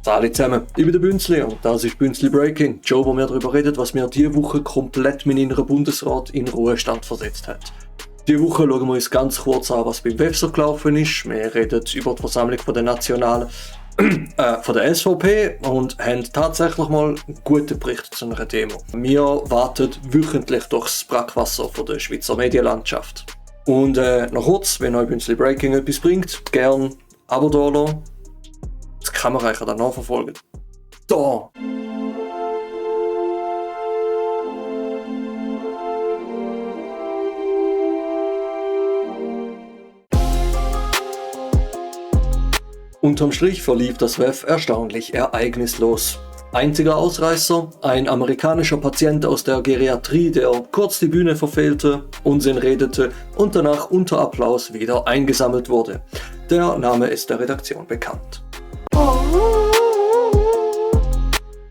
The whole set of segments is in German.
Salut zusammen, ich bin der Bünzli und das ist Bünzli Breaking, die Show, wo wir darüber reden, was mir diese Woche komplett mein innerer Bundesrat in Ruhestand versetzt hat. Diese Woche schauen wir uns ganz kurz an, was beim WEF so gelaufen ist. Wir reden über die Versammlung von der Nationalen von der SVP und haben tatsächlich mal einen guten Bericht zu einer Demo. Wir warten wöchentlich durchs Brackwasser von der Schweizer Medienlandschaft. Und noch kurz, wenn euch Bünzli Breaking etwas bringt, gerne Abo da lassen. Das kann man dann nachverfolgen. Da! Unterm Strich verlief das WEF erstaunlich ereignislos. Einziger Ausreißer, ein amerikanischer Patient aus der Geriatrie, der kurz die Bühne verfehlte, Unsinn redete und danach unter Applaus wieder eingesammelt wurde. Der Name ist der Redaktion bekannt.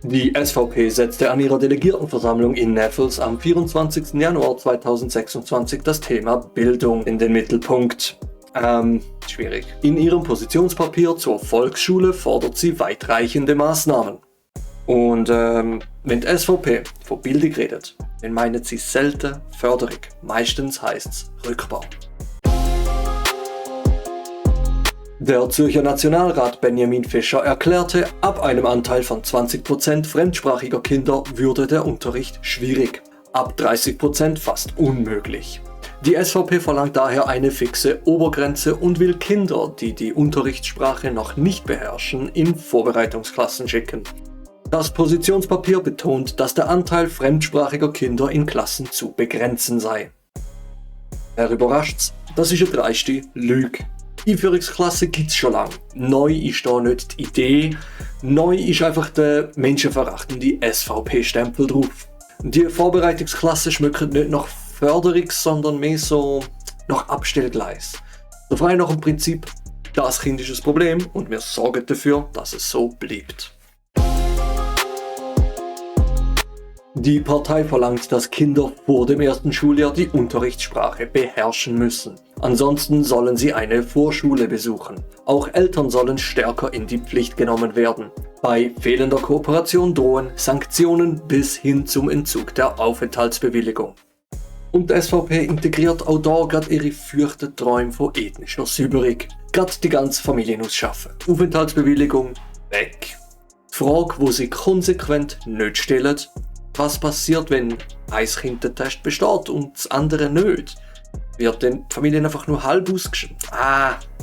Die SVP setzte an ihrer Delegiertenversammlung in Neffels am 24. Januar 2026 das Thema Bildung in den Mittelpunkt. Schwierig. In ihrem Positionspapier zur Volksschule fordert sie weitreichende Maßnahmen. Und wenn die SVP von Bildung redet, dann meint sie selten Förderung. Meistens heißt es Rückbau. Der Zürcher Nationalrat Benjamin Fischer erklärte, ab einem Anteil von 20% fremdsprachiger Kinder würde der Unterricht schwierig. Ab 30% fast unmöglich. Die SVP verlangt daher eine fixe Obergrenze und will Kinder, die die Unterrichtssprache noch nicht beherrschen, in Vorbereitungsklassen schicken. Das Positionspapier betont, dass der Anteil fremdsprachiger Kinder in Klassen zu begrenzen sei. Wer überrascht's? Das ist eine dreiste Lüge. Einführungsklasse gibt's schon lange. Neu ist da nicht die Idee, neu ist einfach der menschenverachtende SVP-Stempel drauf. Die Vorbereitungsklasse schmeckt nicht nach Förderung, sondern mehr so nach Abstellgleis. So frei nach dem Prinzip, das Kind ist das Problem und wir sorgen dafür, dass es so bleibt. Die Partei verlangt, dass Kinder vor dem ersten Schuljahr die Unterrichtssprache beherrschen müssen. Ansonsten sollen sie eine Vorschule besuchen. Auch Eltern sollen stärker in die Pflicht genommen werden. Bei fehlender Kooperation drohen Sanktionen bis hin zum Entzug der Aufenthaltsbewilligung. Und die SVP integriert auch da gerade ihre fürchten Träume von ethnischer Säuberung. Gerade die ganze Familie ausschaffen. Aufenthaltsbewilligung weg. Die Frage, die sie konsequent nicht stellen: Was passiert, wenn ein Kind den Test besteht und das andere nicht? Wird den Familien einfach nur halb ausgeschrieben?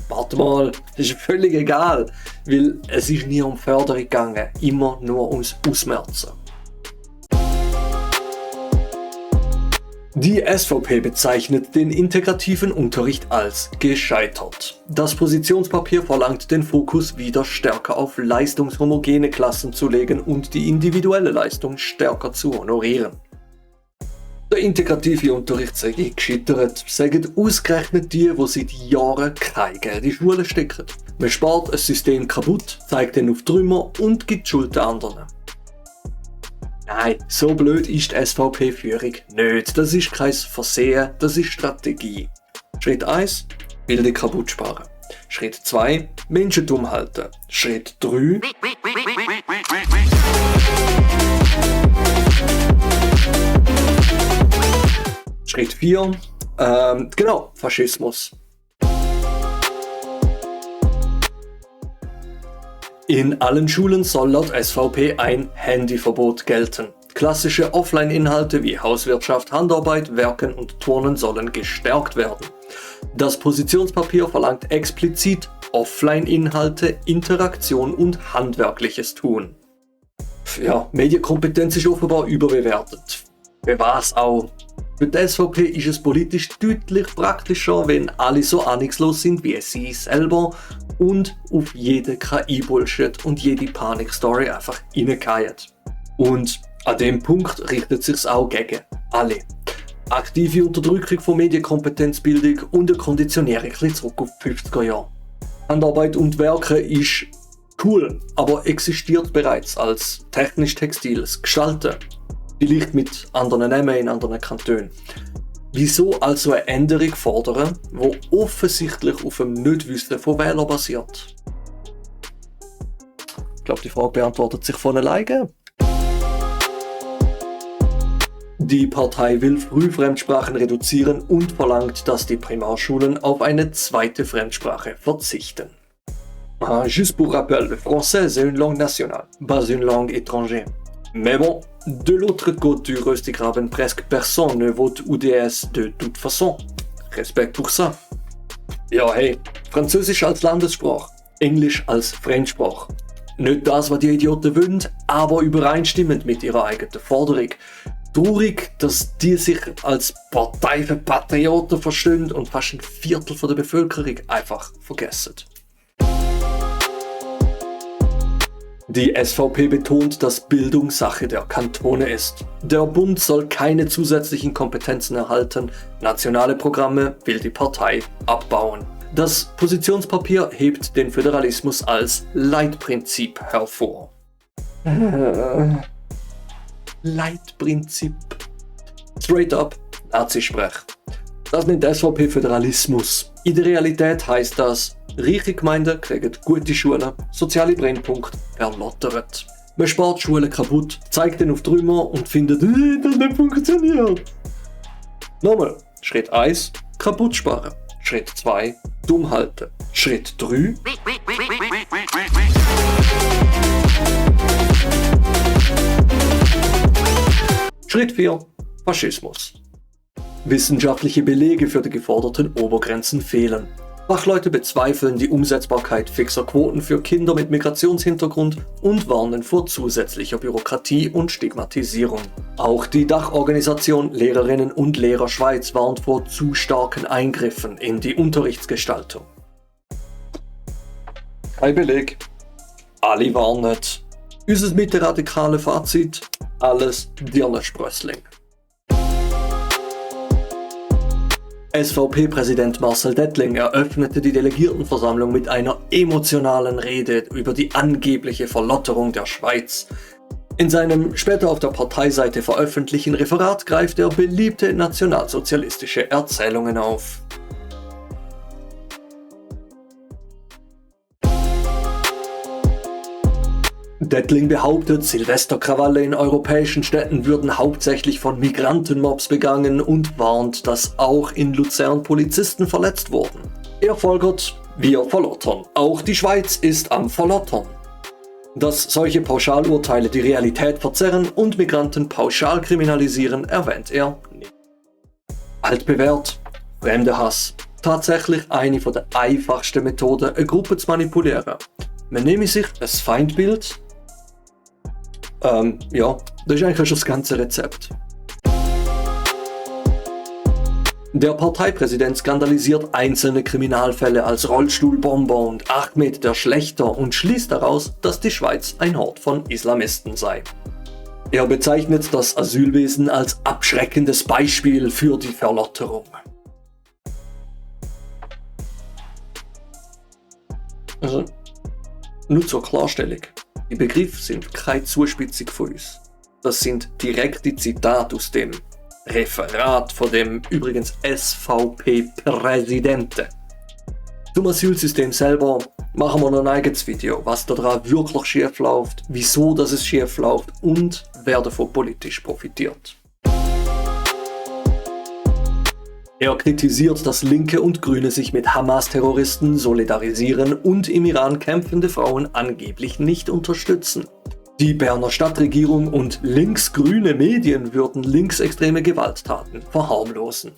Warte mal, das ist völlig egal, weil es ist nie um Förderung gegangen, immer nur ums Ausmerzen. Die SVP bezeichnet den integrativen Unterricht als gescheitert. Das Positionspapier verlangt, den Fokus wieder stärker auf leistungshomogene Klassen zu legen und die individuelle Leistung stärker zu honorieren. Der integrative Unterricht sei gescheitert, sagen ausgerechnet die seit Jahren kein Geld in die Schule stecken. Man spart ein System kaputt, zeigt den auf Trümmer und gibt die Schuld den anderen. Nein, so blöd ist die SVP-Führung nicht. Das ist kein Versehen, das ist Strategie. Schritt 1: Bildung kaputt sparen. Schritt 2: Menschen dumm halten. Schritt 3: Schritt 4: Faschismus. In allen Schulen soll laut SVP ein Handyverbot gelten. Klassische Offline-Inhalte wie Hauswirtschaft, Handarbeit, Werken und Turnen sollen gestärkt werden. Das Positionspapier verlangt explizit Offline-Inhalte, Interaktion und handwerkliches Tun. Ja, Medienkompetenz ist offenbar überbewertet. Für was auch? Für die SVP ist es politisch deutlich praktischer, wenn alle so ahnungslos sind wie sie selber und auf jede KI-Bullshit und jede Panik-Story einfach reingehen. Und an dem Punkt richtet sich's auch gegen alle. Aktive Unterdrückung von Medienkompetenzbildung und eine Konditionierung zurück auf die 50er Jahre. Handarbeit und Werken ist cool, aber existiert bereits als technisch-textiles Gestalten. Vielleicht mit anderen Namen in anderen Kantonen. Wieso also eine Änderung fordern, die offensichtlich auf dem Nichtwissen von Wählern basiert? glaube, die Frage beantwortet sich von alleine. Die Partei will Frühfremdsprachen reduzieren und verlangt, dass die Primarschulen auf eine zweite Fremdsprache verzichten. Juste pour rappel, le français c'est une langue nationale, pas une langue étrangère. Mais bon, de l'autre côté du Röstigraben, presque personne ne vote UDS de toute façon. Respekt pour ça. Ja, hey, Französisch als Landessprache, Englisch als Fremdsprache. Nicht das, was die Idioten wollen, aber übereinstimmend mit ihrer eigenen Forderung. Traurig, dass die sich als Partei für Patrioten verstehen und fast ein Viertel der Bevölkerung einfach vergessen. Die SVP betont, dass Bildung Sache der Kantone ist. Der Bund soll keine zusätzlichen Kompetenzen erhalten, nationale Programme will die Partei abbauen. Das Positionspapier hebt den Föderalismus als Leitprinzip hervor. Leitprinzip. Straight up, Nazi-Sprech. Das nennt die SVP Föderalismus. In der Realität heißt das, reiche Gemeinden kriegen gute Schulen, soziale Brennpunkte verlottert. Man spart Schulen kaputt, zeigt den auf die Trümmer und findet, das nicht funktioniert. Nochmal, Schritt 1, kaputt sparen. Schritt 2, dumm halten. Schritt 3, Schritt 4, Faschismus. Wissenschaftliche Belege für die geforderten Obergrenzen fehlen. Fachleute bezweifeln die Umsetzbarkeit fixer Quoten für Kinder mit Migrationshintergrund und warnen vor zusätzlicher Bürokratie und Stigmatisierung. Auch die Dachorganisation Lehrerinnen und Lehrer Schweiz warnt vor zu starken Eingriffen in die Unterrichtsgestaltung. Kein Beleg. Alle warnen. Unser mittelradikale Fazit: alles Dirnensprössling. SVP-Präsident Marcel Dettling eröffnete die Delegiertenversammlung mit einer emotionalen Rede über die angebliche Verlotterung der Schweiz. In seinem später auf der Parteiseite veröffentlichten Referat greift er beliebte nationalsozialistische Erzählungen auf. Dettling behauptet, Silvesterkrawalle in europäischen Städten würden hauptsächlich von Migrantenmobs begangen und warnt, dass auch in Luzern Polizisten verletzt wurden. Er folgert, wir verlottern. Auch die Schweiz ist am Verlottern. Dass solche Pauschalurteile die Realität verzerren und Migranten pauschal kriminalisieren, erwähnt er nicht. Altbewährt, Fremdenhass. Tatsächlich eine der einfachsten Methoden, eine Gruppe zu manipulieren. Man nehme sich ein Feindbild. Ja, das ist eigentlich schon das ganze Rezept. Der Parteipräsident skandalisiert einzelne Kriminalfälle als Rollstuhlbomber und Ahmed der Schlächter und schließt daraus, dass die Schweiz ein Hort von Islamisten sei. Er bezeichnet das Asylwesen als abschreckendes Beispiel für die Verlotterung. Also, nur zur Klarstellung. Die Begriffe sind keine Zuspitzung von uns. Das sind direkte Zitate aus dem Referat von dem übrigens SVP-Präsidenten. Zum Asylsystem selber machen wir noch ein eigenes Video, was daran wirklich schief läuft, wieso dass es schief läuft und wer davon politisch profitiert. Er kritisiert, dass Linke und Grüne sich mit Hamas-Terroristen solidarisieren und im Iran kämpfende Frauen angeblich nicht unterstützen. Die Berner Stadtregierung und linksgrüne Medien würden linksextreme Gewalttaten verharmlosen.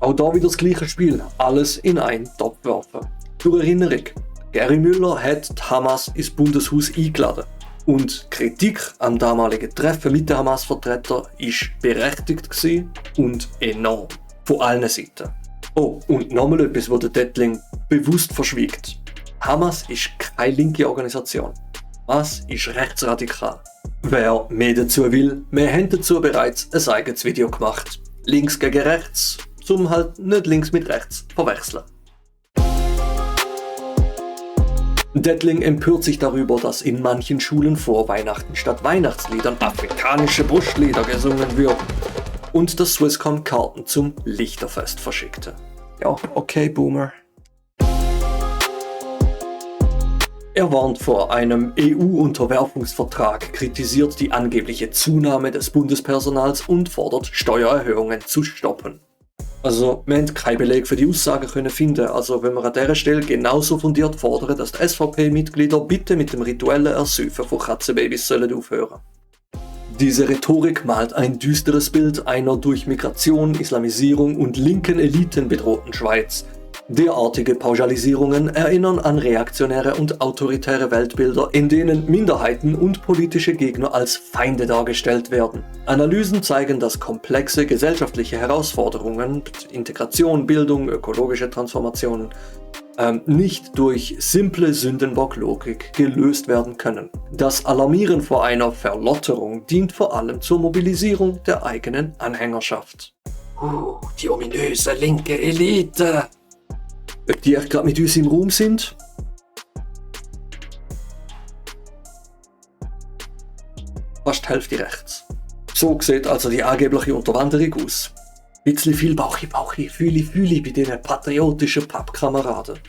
Auch da wieder das gleiche Spiel, alles in einen Topf werfen. Zur Erinnerung, Gary Müller hat die Hamas ins Bundeshaus eingeladen. Und Kritik am damaligen Treffen mit den Hamas-Vertretern war berechtigt und enorm. Von allen Seiten. Oh, und nochmal etwas, was der Dettling bewusst verschwiegt. Hamas ist keine linke Organisation. Hamas ist rechtsradikal. Wer mehr dazu will, wir haben dazu bereits ein eigenes Video gemacht. Links gegen rechts, zum halt nicht links mit rechts verwechseln. Dettling empört sich darüber, dass in manchen Schulen vor Weihnachten statt Weihnachtsliedern afrikanische Brustlieder gesungen wird. Und dass Swisscom Karten zum Lichterfest verschickte. Ja, okay, Boomer. Er warnt vor einem EU-Unterwerfungsvertrag, kritisiert die angebliche Zunahme des Bundespersonals und fordert Steuererhöhungen zu stoppen. Also, wir haben keinen Beleg für die Aussage können finden. Also, wenn wir an dieser Stelle genauso fundiert fordern, dass die SVP-Mitglieder bitte mit dem rituellen Ersäufen von Katzenbabys sollen aufhören. Diese Rhetorik malt ein düsteres Bild einer durch Migration, Islamisierung und linken Eliten bedrohten Schweiz. Derartige Pauschalisierungen erinnern an reaktionäre und autoritäre Weltbilder, in denen Minderheiten und politische Gegner als Feinde dargestellt werden. Analysen zeigen, dass komplexe gesellschaftliche Herausforderungen, Integration, Bildung, ökologische Transformationen, nicht durch simple Sündenbocklogik gelöst werden können. Das Alarmieren vor einer Verlotterung dient vor allem zur Mobilisierung der eigenen Anhängerschaft. Die ominöse linke Elite! Ob die echt gerade mit uns im Raum sind? Fast die Hälfte rechts. So sieht also die angebliche Unterwanderung aus. Bisschen viel Bauchi, Fühli bei diesen patriotischen Pappkameraden.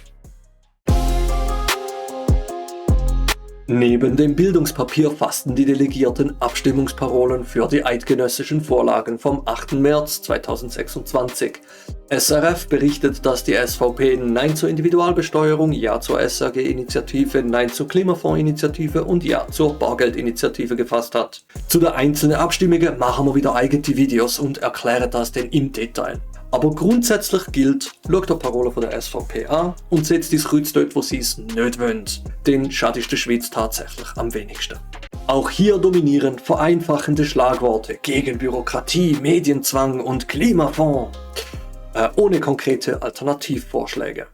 Neben dem Bildungspapier fassten die Delegierten Abstimmungsparolen für die eidgenössischen Vorlagen vom 8. März 2026. SRF berichtet, dass die SVP Nein zur Individualbesteuerung, Ja zur SRG-Initiative, Nein zur Klimafondsinitiative und Ja zur Bargeldinitiative gefasst hat. Zu den einzelnen Abstimmungen machen wir wieder eigene Videos und erklären das dann im Detail. Aber grundsätzlich gilt, schaut die Parole von der SVP an und setzt das Kreuz dort, wo sie es nicht wollen. Denn schadet der Schweiz tatsächlich am wenigsten. Auch hier dominieren vereinfachende Schlagworte gegen Bürokratie, Medienzwang und Klimafonds. Ohne konkrete Alternativvorschläge.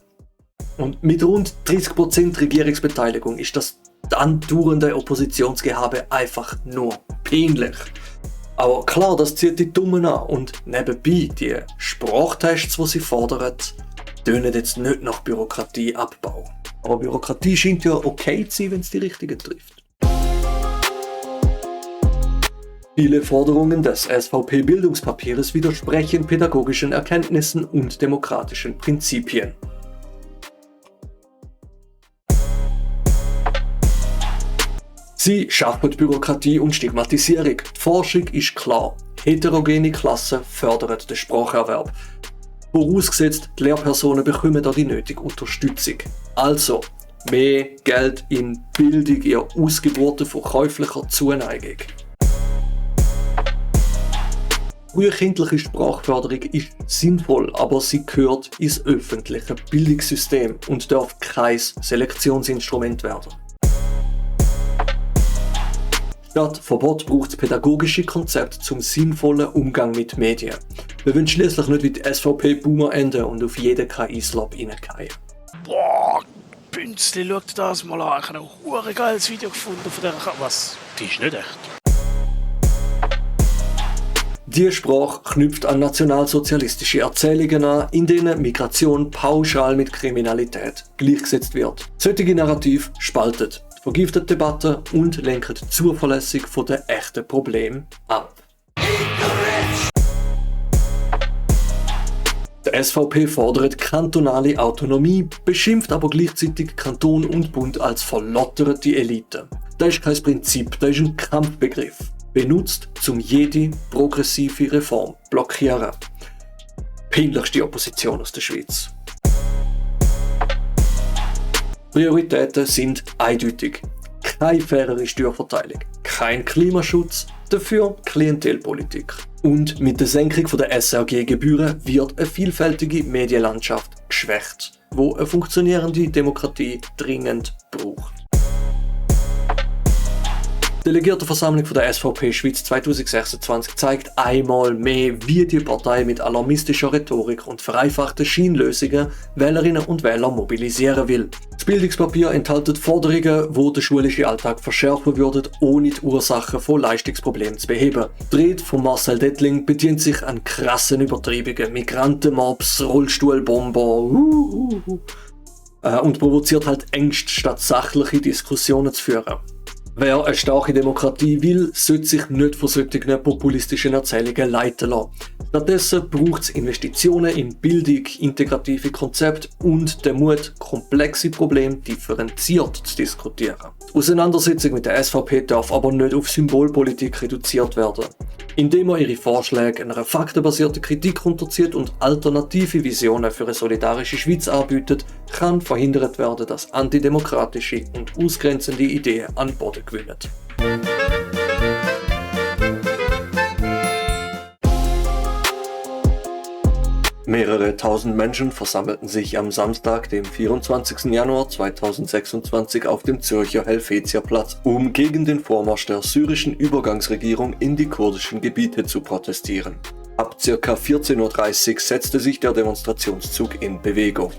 Und mit rund 30% Regierungsbeteiligung ist das andauernde Oppositionsgehabe einfach nur peinlich. Aber klar, das zieht die Dummen an und nebenbei die Sprachtests, die sie fordern, tönen jetzt nicht nach Bürokratieabbau. Aber Bürokratie scheint ja okay zu sein, wenn es die Richtigen trifft. Viele Forderungen des SVP-Bildungspapiers widersprechen pädagogischen Erkenntnissen und demokratischen Prinzipien. Sie schaffen Bürokratie und Stigmatisierung. Die Forschung ist klar. Heterogene Klassen fördern den Spracherwerb. Vorausgesetzt, die Lehrpersonen bekommen da die nötige Unterstützung. Also, mehr Geld in Bildung, ihr Ausgeburten von käuflicher Zuneigung. Frühkindliche Sprachförderung ist sinnvoll, aber sie gehört ins öffentliche Bildungssystem und darf kein Selektionsinstrument werden. Statt Verbot braucht es pädagogische Konzepte zum sinnvollen Umgang mit Medien. Wir wollen schließlich nicht wie die SVP-Boomer enden und auf jeden KI-Slop reingehen. Boah, Bünzli, schau dir das mal an. Ich habe ein geiles Video gefunden von dieser Was? Die ist nicht echt. Die Sprache knüpft an nationalsozialistische Erzählungen an, in denen Migration pauschal mit Kriminalität gleichgesetzt wird. Solche Narrativ spaltet, vergiftet Debatten und lenkt zuverlässig von den echten Problemen ab. Die SVP fordert kantonale Autonomie, beschimpft aber gleichzeitig Kanton und Bund als verlotterte Elite. Das ist kein Prinzip, das ist ein Kampfbegriff. Benutzt, um jede progressive Reform zu blockieren. Peinlichste Opposition aus der Schweiz. Prioritäten sind eindeutig. Keine fairere Steuerverteilung, kein Klimaschutz, dafür Klientelpolitik. Und mit der Senkung der SRG-Gebühren wird eine vielfältige Medienlandschaft geschwächt, wo eine funktionierende Demokratie dringend braucht. Die Delegiertenversammlung der SVP Schweiz 2026 zeigt einmal mehr, wie die Partei mit alarmistischer Rhetorik und vereinfachten Scheinlösungen Wählerinnen und Wähler mobilisieren will. Das Bildungspapier enthält Forderungen, die den schulischen Alltag verschärfen würden, ohne die Ursachen von Leistungsproblemen zu beheben. Die Rede von Marcel Dettling bedient sich an krassen Übertreibungen, Migrantenmobs, Rollstuhlbomber und provoziert halt Ängste, statt sachliche Diskussionen zu führen. Wer eine starke Demokratie will, sollte sich nicht von solchen populistischen Erzählungen leiten lassen. Stattdessen braucht es Investitionen in Bildung, integrative Konzepte und den Mut, komplexe Probleme differenziert zu diskutieren. Die Auseinandersetzung mit der SVP darf aber nicht auf Symbolpolitik reduziert werden. Indem er ihre Vorschläge einer faktenbasierten Kritik unterzieht und alternative Visionen für eine solidarische Schweiz anbietet, kann verhindert werden, dass antidemokratische und ausgrenzende Ideen an Boden gewinnen. Mehrere tausend Menschen versammelten sich am Samstag, dem 24. Januar 2026 auf dem Zürcher Helvetiaplatz, um gegen den Vormarsch der syrischen Übergangsregierung in die kurdischen Gebiete zu protestieren. Ab ca. 14:30 Uhr setzte sich der Demonstrationszug in Bewegung.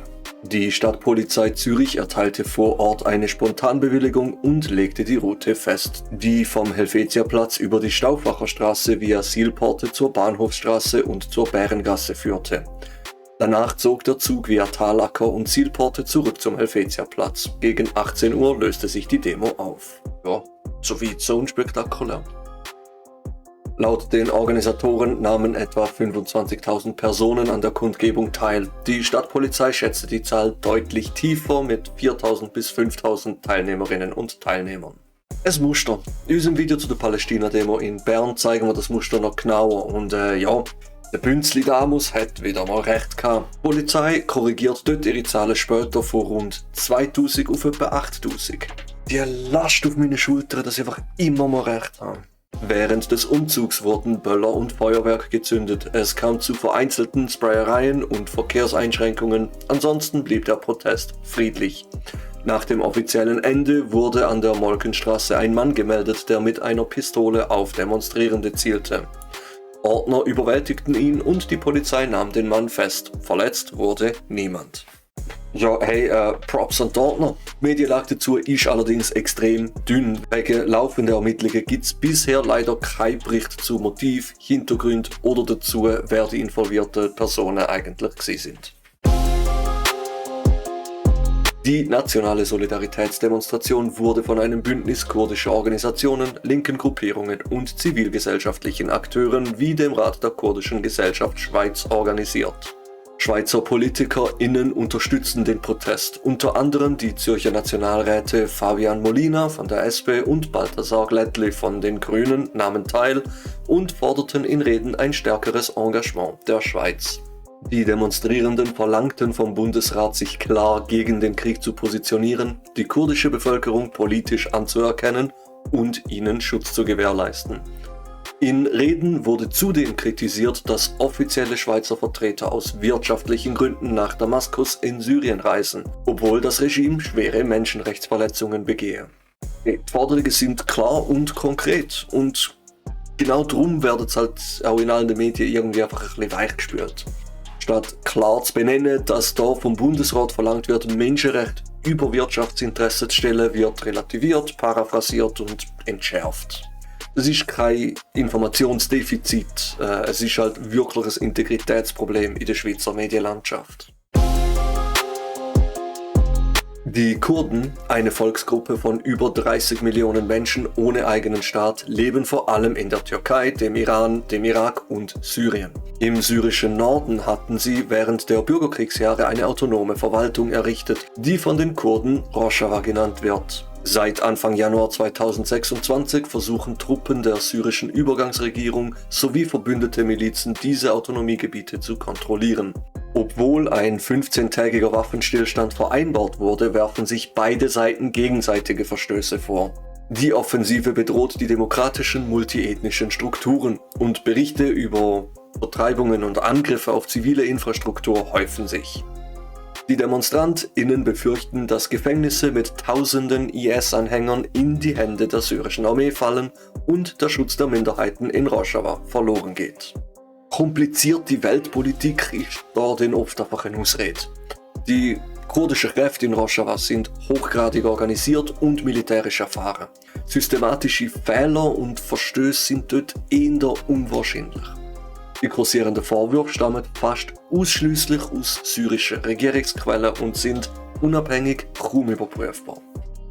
Die Stadtpolizei Zürich erteilte vor Ort eine Spontanbewilligung und legte die Route fest, die vom Helvetiaplatz über die Stauffacher Straße via Sihlporte zur Bahnhofsstraße und zur Bärengasse führte. Danach zog der Zug via Talacker und Sihlporte zurück zum Helvetiaplatz. Gegen 18 Uhr löste sich die Demo auf. Ja, so wie so unspektakulär. Laut den Organisatoren nahmen etwa 25.000 Personen an der Kundgebung teil. Die Stadtpolizei schätzte die Zahl deutlich tiefer mit 4.000 bis 5.000 Teilnehmerinnen und Teilnehmern. Ein Muster. In unserem Video zu der Palästina-Demo in Bern zeigen wir das Muster noch genauer und der Bünzli Damus hat wieder mal recht gehabt. Die Polizei korrigiert dort ihre Zahlen später von rund 2.000 auf etwa 8.000. Die Last auf meine Schultern, dass ich einfach immer mal recht habe. Während des Umzugs wurden Böller und Feuerwerk gezündet. Es kam zu vereinzelten Sprayereien und Verkehrseinschränkungen. Ansonsten blieb der Protest friedlich. Nach dem offiziellen Ende wurde an der Molkenstraße ein Mann gemeldet, der mit einer Pistole auf Demonstrierende zielte. Ordner überwältigten ihn und die Polizei nahm den Mann fest. Verletzt wurde niemand. Ja, hey, Props an die Ordner. Die Medienlage dazu ist allerdings extrem dünn. Wegen laufender Ermittlungen gibt es bisher leider keinen Bericht zu Motiv, Hintergrund oder dazu, wer die involvierten Personen eigentlich sind. Die nationale Solidaritätsdemonstration wurde von einem Bündnis kurdischer Organisationen, linken Gruppierungen und zivilgesellschaftlichen Akteuren wie dem Rat der kurdischen Gesellschaft Schweiz organisiert. Schweizer PolitikerInnen unterstützen den Protest, unter anderem die Zürcher Nationalräte Fabian Molina von der SP und Balthasar Glättli von den Grünen nahmen teil und forderten in Reden ein stärkeres Engagement der Schweiz. Die Demonstrierenden verlangten vom Bundesrat, sich klar gegen den Krieg zu positionieren, die kurdische Bevölkerung politisch anzuerkennen und ihnen Schutz zu gewährleisten. In Reden wurde zudem kritisiert, dass offizielle Schweizer Vertreter aus wirtschaftlichen Gründen nach Damaskus in Syrien reisen, obwohl das Regime schwere Menschenrechtsverletzungen begehe. Die Forderungen sind klar und konkret und genau darum wird es halt auch in allen Medien irgendwie einfach ein bisschen weichgespült. Statt klar zu benennen, dass da vom Bundesrat verlangt wird, Menschenrechte über Wirtschaftsinteressen zu stellen, wird relativiert, paraphrasiert und entschärft. Es ist kein Informationsdefizit, es ist halt wirklich ein Integritätsproblem in der Schweizer Medienlandschaft. Die Kurden, eine Volksgruppe von über 30 Millionen Menschen ohne eigenen Staat, leben vor allem in der Türkei, dem Iran, dem Irak und Syrien. Im syrischen Norden hatten sie während der Bürgerkriegsjahre eine autonome Verwaltung errichtet, die von den Kurden Rojava genannt wird. Seit Anfang Januar 2026 versuchen Truppen der syrischen Übergangsregierung sowie verbündete Milizen diese Autonomiegebiete zu kontrollieren. Obwohl ein 15-tägiger Waffenstillstand vereinbart wurde, werfen sich beide Seiten gegenseitige Verstöße vor. Die Offensive bedroht die demokratischen multiethnischen Strukturen und Berichte über Vertreibungen und Angriffe auf zivile Infrastruktur häufen sich. Die DemonstrantInnen befürchten, dass Gefängnisse mit tausenden IS-Anhängern in die Hände der syrischen Armee fallen und der Schutz der Minderheiten in Rojava verloren geht. Kompliziert die Weltpolitik ist da denn oft einfach eine Ausrede. Die kurdischen Kräfte in Rojava sind hochgradig organisiert und militärisch erfahren. Systematische Fehler und Verstöße sind dort eher unwahrscheinlich. Die kursierenden Vorwürfe stammen fast ausschließlich aus syrischen Regierungsquellen und sind unabhängig kaum überprüfbar.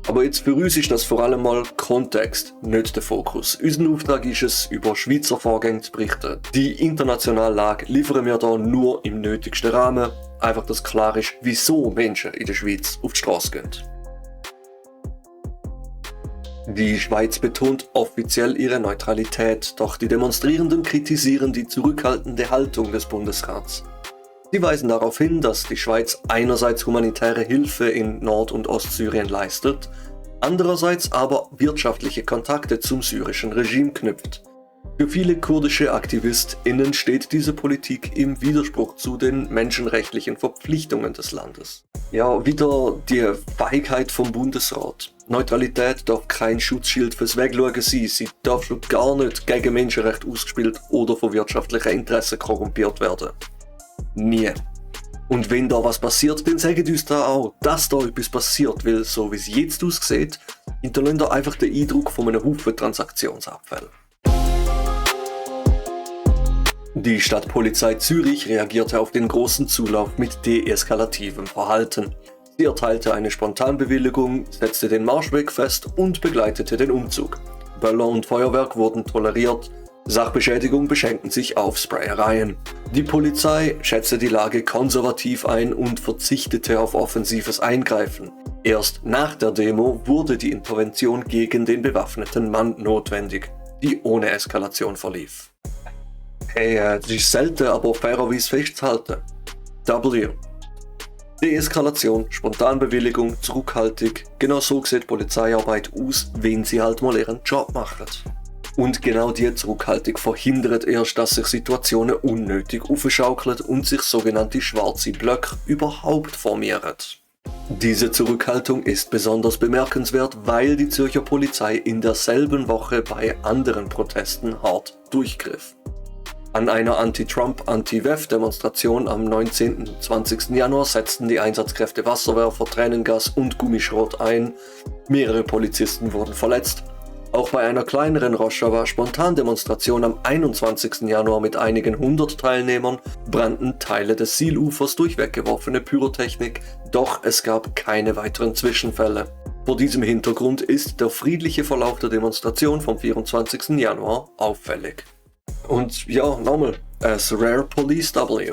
Aber jetzt für uns ist das vor allem mal Kontext, nicht der Fokus. Unser Auftrag ist es, über Schweizer Vorgänge zu berichten. Die internationale Lage liefern wir da nur im nötigsten Rahmen, einfach dass klar ist, wieso Menschen in der Schweiz auf die Straße gehen. Die Schweiz betont offiziell ihre Neutralität, doch die Demonstrierenden kritisieren die zurückhaltende Haltung des Bundesrats. Sie weisen darauf hin, dass die Schweiz einerseits humanitäre Hilfe in Nord- und Ostsyrien leistet, andererseits aber wirtschaftliche Kontakte zum syrischen Regime knüpft. Für viele kurdische AktivistInnen steht diese Politik im Widerspruch zu den menschenrechtlichen Verpflichtungen des Landes. Ja, wieder die Feigheit vom Bundesrat. Neutralität darf kein Schutzschild fürs Wegschauen sein, sie darf schon gar nicht gegen Menschenrechte ausgespielt oder von wirtschaftlichen Interessen korrumpiert werden. Nie. Und wenn da was passiert, dann sagt uns da auch, dass da etwas passiert, weil so wie es jetzt aussieht, hinterlässt er einfach den Eindruck von einem Haufen Transaktionsabfälle. Die Stadtpolizei Zürich reagierte auf den großen Zulauf mit deeskalativem Verhalten. Sie erteilte eine Spontanbewilligung, setzte den Marschweg fest und begleitete den Umzug. Böller und Feuerwerk wurden toleriert, Sachbeschädigung beschränkten sich auf Sprayereien. Die Polizei schätzte die Lage konservativ ein und verzichtete auf offensives Eingreifen. Erst nach der Demo wurde die Intervention gegen den bewaffneten Mann notwendig, die ohne Eskalation verlief. Hey, das ist selten, aber fairerweise festzuhalten. W. Deeskalation, Spontanbewilligung, Zurückhaltung, genau so sieht Polizeiarbeit aus, wenn sie halt mal ihren Job machen. Und genau diese Zurückhaltung verhindert erst, dass sich Situationen unnötig aufschaukeln und sich sogenannte schwarze Blöcke überhaupt formieren. Diese Zurückhaltung ist besonders bemerkenswert, weil die Zürcher Polizei in derselben Woche bei anderen Protesten hart durchgriff. An einer Anti-Trump, Anti-WEF-Demonstration am 19. und 20. Januar setzten die Einsatzkräfte Wasserwerfer, Tränengas und Gummischrot ein. Mehrere Polizisten wurden verletzt. Auch bei einer kleineren Rojava-Spontandemonstration am 21. Januar mit einigen 100 Teilnehmern brannten Teile des Sielufers durch weggeworfene Pyrotechnik, doch es gab keine weiteren Zwischenfälle. Vor diesem Hintergrund ist der friedliche Verlauf der Demonstration vom 24. Januar auffällig. Und ja, nochmal, as rare police W.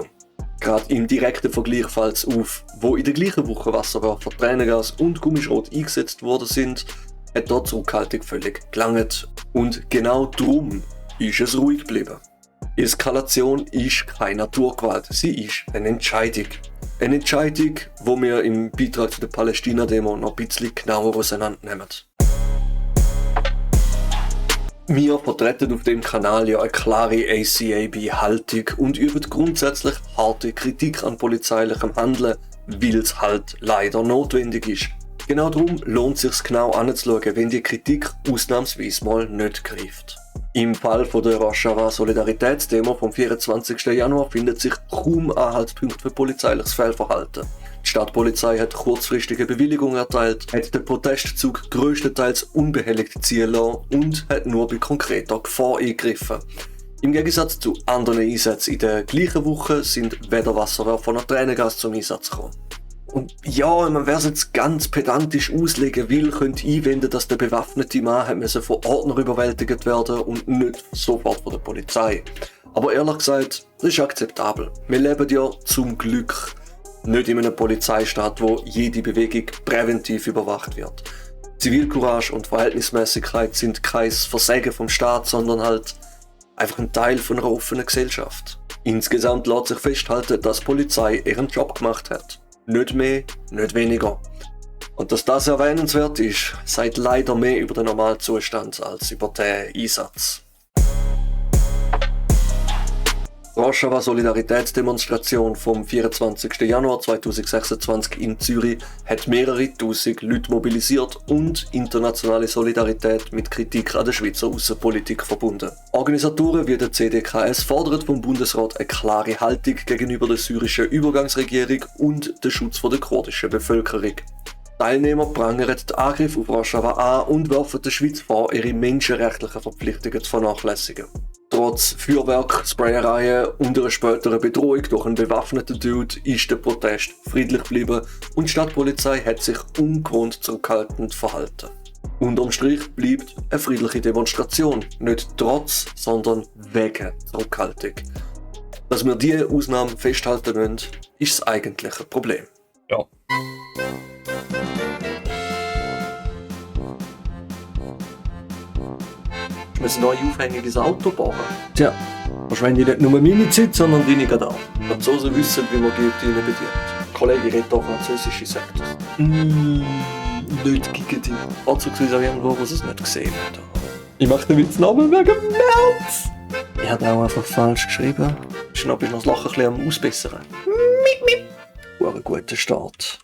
Gerade im direkten Vergleich fällt es auf, wo in der gleichen Woche Wasserwerfer, Tränengas und Gummischrot eingesetzt worden sind, hat dort Zurückhaltung völlig gelangt. Und genau darum ist es ruhig geblieben. Eskalation ist keine Naturgewalt, sie ist eine Entscheidung. Eine Entscheidung, die wir im Beitrag zu der Palästina-Demo noch ein bisschen genauer auseinandernehmen. Wir vertreten auf dem Kanal ja eine klare ACAB-Haltung und üben grundsätzlich harte Kritik an polizeilichem Handeln, weil es halt leider notwendig ist. Genau darum lohnt es sich genau anzuschauen, wenn die Kritik ausnahmsweise mal nicht greift. Im Fall von der Rojava Solidaritätsdemo vom 24. Januar findet sich kaum Anhaltspunkt für polizeiliches Fehlverhalten. Die Stadtpolizei hat kurzfristige Bewilligung erteilt, hat den Protestzug größtenteils unbehelligt ziehen lassen und hat nur bei konkreter Gefahr eingegriffen. Im Gegensatz zu anderen Einsätzen in der gleichen Woche sind weder Wasserwerfer noch Tränengas zum Einsatz gekommen. Und ja, man werde es jetzt ganz pedantisch auslegen will, könnte einwenden, dass der bewaffnete Mann von Ordner überwältigt werden und nicht sofort von der Polizei. Aber ehrlich gesagt, das ist akzeptabel. Wir leben ja zum Glück nicht in einem Polizeistaat, wo jede Bewegung präventiv überwacht wird. Zivilcourage und Verhältnismäßigkeit sind kein Versagen vom Staat, sondern halt einfach ein Teil von einer offenen Gesellschaft. Insgesamt lässt sich festhalten, dass die Polizei ihren Job gemacht hat. Nicht mehr, nicht weniger. Und dass das erwähnenswert ist, sagt leider mehr über den Normalzustand als über den Einsatz. Rojava Solidaritätsdemonstration vom 24. Januar 2026 in Zürich hat mehrere tausend Leute mobilisiert und internationale Solidarität mit Kritik an der Schweizer Außenpolitik verbunden. Organisatoren wie der CDKS fordern vom Bundesrat eine klare Haltung gegenüber der syrischen Übergangsregierung und den Schutz der kurdischen Bevölkerung. Teilnehmer prangern den Angriff auf Rojava an und werfen der Schweiz vor, ihre menschenrechtlichen Verpflichtungen zu vernachlässigen. Trotz Feuerwerk, Sprayereien und einer späteren Bedrohung durch einen bewaffneten Dude ist der Protest friedlich geblieben und die Stadtpolizei hat sich ungewohnt zurückhaltend verhalten. Unterm Strich bleibt eine friedliche Demonstration, nicht trotz, sondern wegen Zurückhaltung. Dass wir diese Ausnahme festhalten müssen, ist das eigentliche Problem. Ja. Ich muss neu aufhängen ins Auto bauen. Tja, wahrscheinlich nicht nur meine Zeit, sondern deine gerade auch. Franzosen wissen, wie man Guillotine bedient. Kollege redet auch französische Sektor. Nicht gegen dich. Vorzugsweise auch irgendwo, wo sie es nicht gesehen hat. Ich mache den Witz nochmal wegen März. Ich habe auch einfach falsch geschrieben. Schnapp ich noch das Lachen ein bisschen am Ausbessern. War ein guter Start.